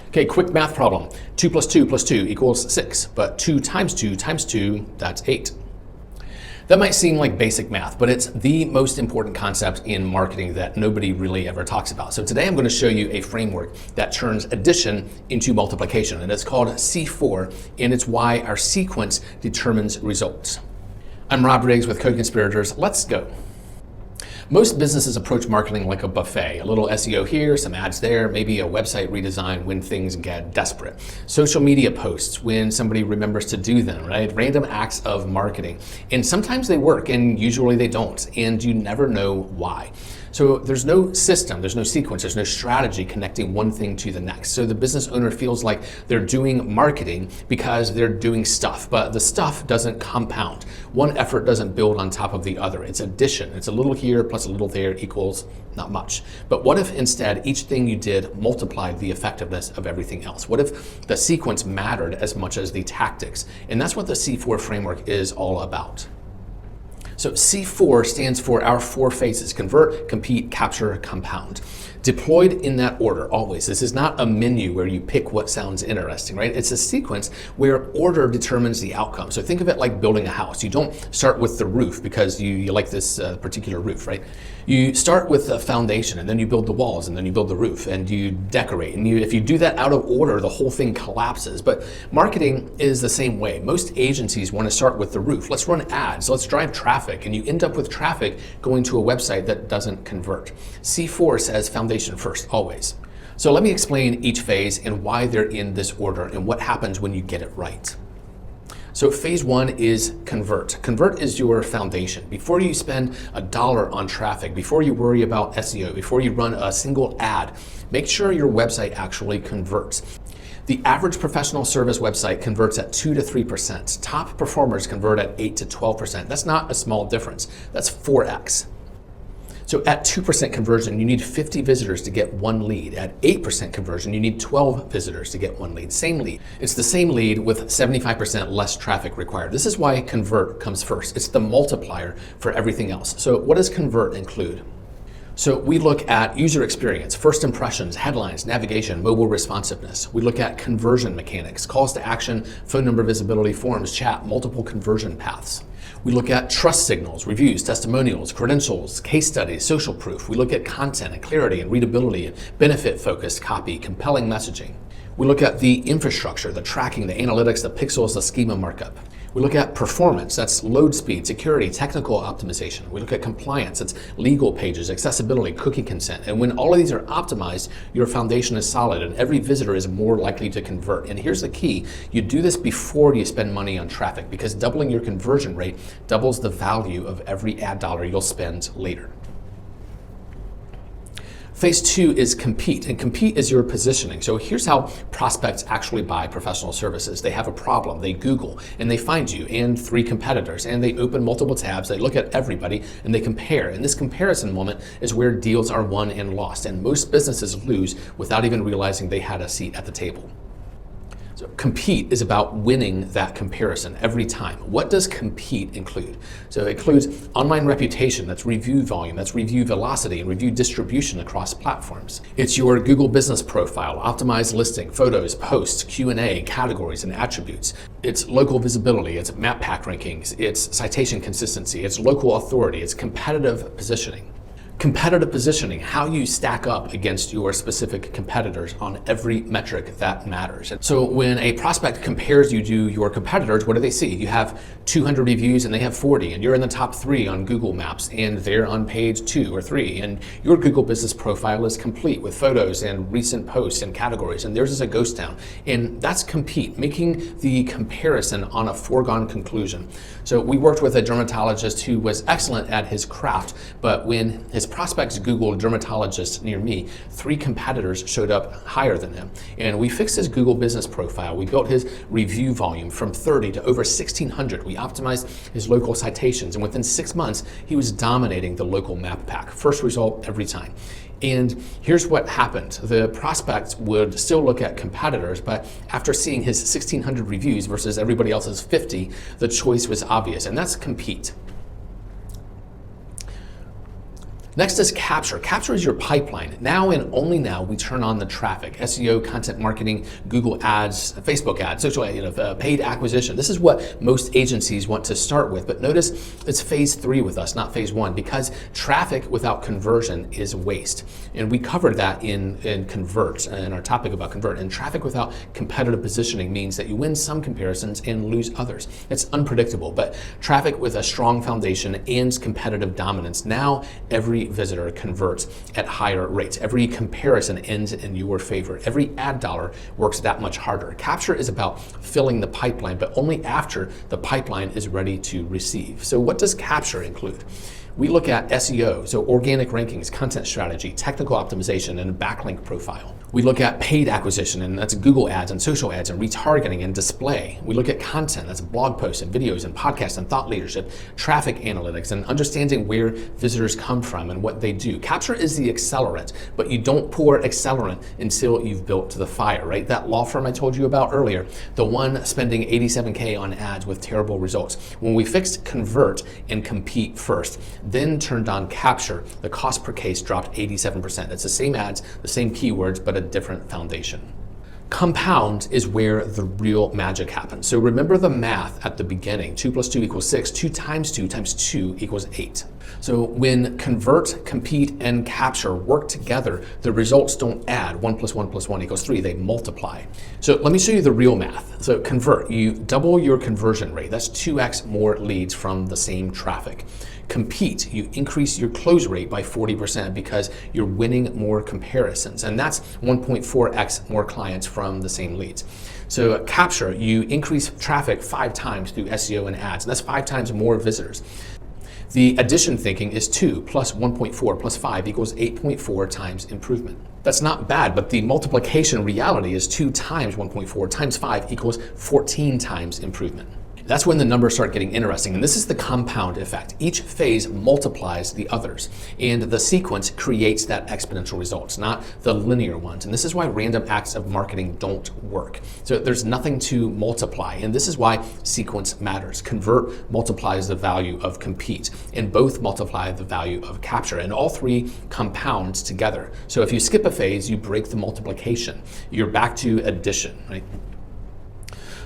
Okay, quick math problem. 2 plus 2 plus 2 equals 6, but 2 times 2 times 2, that's 8. That might seem like basic math, but it's the most important concept in marketing that nobody really ever talks about. So today I'm going to show you a framework that turns addition into multiplication, and it's called C4, and it's why our sequence determines results. I'm Rob Riggs with Co-Conspirators. Let's go. Most businesses approach marketing like a buffet. A little SEO here, some ads there, maybe a website redesign when things get desperate. Social media posts when somebody remembers to do them, right? Random acts of marketing. And sometimes they work and usually they don't. And you never know why. So there's no system, there's no sequence, there's no strategy connecting one thing to the next. So the business owner feels like they're doing marketing because they're doing stuff, but the stuff doesn't compound. One effort doesn't build on top of the other. It's addition. It's a little here plus a little there equals not much. But what if instead each thing you did multiplied the effectiveness of everything else? What if the sequence mattered as much as the tactics? And that's what the C4 framework is all about. So C4 stands for our 4 phases: convert, compete, capture, compound. Deployed in that order, always. This is not a menu where you pick what sounds interesting, right? It's a sequence where order determines the outcome. So think of it like building a house. You don't start with the roof because you like this particular roof, right? You start with the foundation, and then you build the walls, and then you build the roof, and you decorate. And if you do that out of order, the whole thing collapses. But marketing is the same way. Most agencies want to start with the roof. Let's run ads, let's drive traffic, and you end up with traffic going to a website that doesn't convert. C4 says foundation first, always. So let me explain each phase and why they're in this order and what happens when you get it right. So phase 1 is convert. Convert is your foundation. Before you spend $1 on traffic, before you worry about SEO, before you run a single ad, make sure your website actually converts. The average professional service website converts at 2 to 3%. Top performers convert at 8 to 12%. That's not a small difference. That's 4x. So at 2% conversion, you need 50 visitors to get 1 lead. At 8% conversion, you need 12 visitors to get 1 lead. Same lead. It's the same lead with 75% less traffic required. This is why convert comes first. It's the multiplier for everything else. So what does convert include? So we look at user experience, first impressions, headlines, navigation, mobile responsiveness. We look at conversion mechanics, calls to action, phone number visibility, forms, chat, multiple conversion paths. We look at trust signals, reviews, testimonials, credentials, case studies, social proof. We look at content and clarity and readability and benefit-focused copy, compelling messaging. We look at the infrastructure, the tracking, the analytics, the pixels, the schema markup. We look at performance, that's load speed, security, technical optimization. We look at compliance, that's legal pages, accessibility, cookie consent. And when all of these are optimized, your foundation is solid and every visitor is more likely to convert. And here's the key, you do this before you spend money on traffic because doubling your conversion rate doubles the value of every ad dollar you'll spend later. Phase 2 is compete, and compete is your positioning. So here's how prospects actually buy professional services. They have a problem, they Google, and they find you and 3 competitors, and they open multiple tabs, they look at everybody, and they compare. And this comparison moment is where deals are won and lost, and most businesses lose without even realizing they had a seat at the table. So compete is about winning that comparison every time. What does compete include? So it includes online reputation, that's review volume, that's review velocity, and review distribution across platforms. It's your Google business profile, optimized listing, photos, posts, Q&A, categories, and attributes. It's local visibility, it's map pack rankings, it's citation consistency, it's local authority, it's competitive positioning. Competitive positioning, how you stack up against your specific competitors on every metric that matters. And so when a prospect compares you to your competitors, what do they see? You have 200 reviews and they have 40, and you're in the top 3 on Google Maps, and they're on page 2 or 3, and your Google business profile is complete with photos and recent posts and categories, and theirs is a ghost town. And that's compete, making the comparison on a foregone conclusion. So we worked with a dermatologist who was excellent at his craft, but when his prospects Googled dermatologist near me, 3 competitors showed up higher than him. And we fixed his Google business profile. We built his review volume from 30 to over 1,600. We optimized his local citations. And within 6 months, he was dominating the local map pack. First result every time. And here's what happened. The prospect would still look at competitors, but after seeing his 1,600 reviews versus everybody else's 50, the choice was obvious, and that's compete. Next is capture. Capture is your pipeline. Now and only now we turn on the traffic. SEO, content marketing, Google ads, Facebook ads, social paid acquisition. This is what most agencies want to start with. But notice it's phase 3 with us, not phase 1, because traffic without conversion is waste. And we covered that in Convert, in our topic about Convert. And traffic without competitive positioning means that you win some comparisons and lose others. It's unpredictable, but traffic with a strong foundation and competitive dominance. Now every visitor converts at higher rates. Every comparison ends in your favor. Every ad dollar works that much harder. Capture is about filling the pipeline, but only after the pipeline is ready to receive. So what does capture include? We look at SEO, so organic rankings, content strategy, technical optimization, and a backlink profile. We look at paid acquisition, and that's Google ads and social ads and retargeting and display. We look at content, that's blog posts and videos and podcasts and thought leadership, traffic analytics, and understanding where visitors come from and what they do. Capture is the accelerant, but you don't pour accelerant until you've built the fire, right? That law firm I told you about earlier, the one spending $87K on ads with terrible results. When we fixed Convert and Compete first, then turned on Capture, the cost per case dropped 87%. It's the same ads, the same keywords, but a different foundation. Compound is where the real magic happens. So remember the math at the beginning. 2 + 2 = 6. 2 × 2 × 2 = 8. So when Convert, Compete, and Capture work together, the results don't add 1 + 1 + 1 = 3. They multiply. So let me show you the real math. So Convert, you double your conversion rate. That's 2x more leads from the same traffic. Compete, you increase your close rate by 40% because you're winning more comparisons, and that's 1.4x more clients from the same leads. So Capture, you increase traffic 5 times through SEO and ads, and that's 5 times more visitors. The addition thinking is 2 + 1.4 + 5 = 8.4 times improvement. That's not bad, but the multiplication reality is 2 times 1.4 times 5 = 14 times improvement. That's when the numbers start getting interesting, and this is the compound effect. Each phase multiplies the others, and the sequence creates that exponential results, not the linear ones. And this is why random acts of marketing don't work. So there's nothing to multiply, and this is why sequence matters. Convert multiplies the value of Compete, and both multiply the value of Capture, and all 3 compound together. So if you skip a phase, you break the multiplication. You're back to addition, right?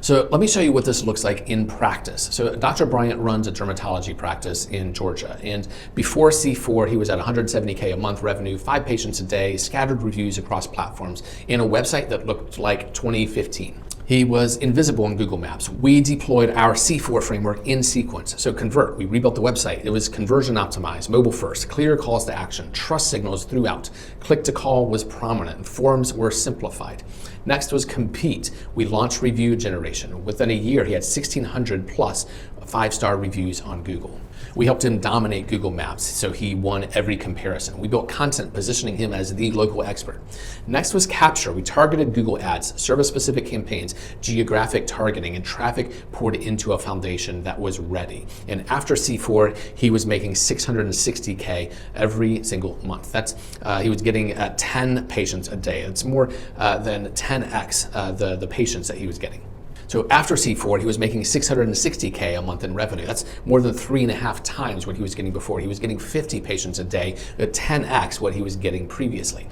So let me show you what this looks like in practice. So Dr. Bryant runs a dermatology practice in Georgia, and before C4, he was at $170K a month revenue, 5 patients a day, scattered reviews across platforms, and a website that looked like 2015. He was invisible in Google Maps. We deployed our C4 framework in sequence. So Convert, we rebuilt the website. It was conversion optimized, mobile first, clear calls to action, trust signals throughout. Click to call was prominent, and forms were simplified. Next was Compete. We launched review generation. Within a year, he had 1,600 plus 5-star reviews on Google. We helped him dominate Google Maps, so he won every comparison. We built content positioning him as the local expert. Next was Capture. We targeted Google ads, service-specific campaigns, geographic targeting, and traffic poured into a foundation that was ready. And after C4, he was making $660K every single month. That's he was getting 10 patients a day. It's more than 10x the patients that he was getting. So after C4, he was making $660K a month in revenue. That's more than 3.5 times what he was getting before. He was getting 50 patients a day, 10x what he was getting previously.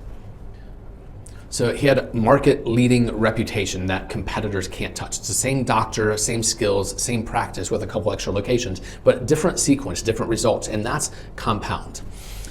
So he had a market-leading reputation that competitors can't touch. It's the same doctor, same skills, same practice with a couple extra locations, but different sequence, different results, and that's compound.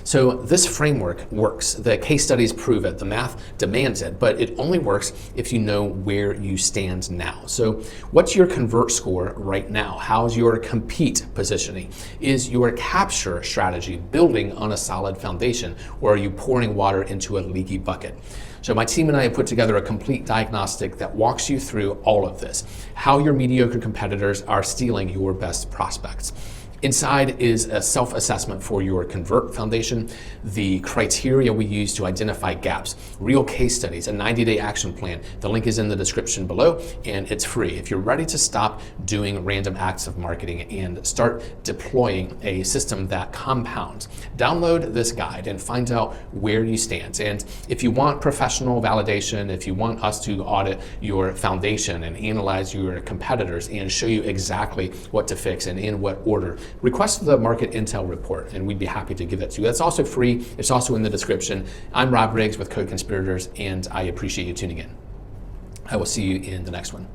So this framework works. The case studies prove it. The math demands it, but it only works if you know where you stand now. So what's your Convert score right now? How's your Compete positioning? Is your Capture strategy building on a solid foundation, or are you pouring water into a leaky bucket? So my team and I have put together a complete diagnostic that walks you through all of this, how your mediocre competitors are stealing your best prospects. Inside is a self-assessment for your Convert foundation, the criteria we use to identify gaps, real case studies, a 90-day action plan. The link is in the description below, and it's free. If you're ready to stop doing random acts of marketing and start deploying a system that compounds, download this guide and find out where you stand. And if you want professional validation, if you want us to audit your foundation and analyze your competitors and show you exactly what to fix and in what order, request the market intel report, and we'd be happy to give that to you. That's also free. It's also in the description. I'm Rob Riggs with Code Conspirators, and I appreciate you tuning in. I will see you in the next one.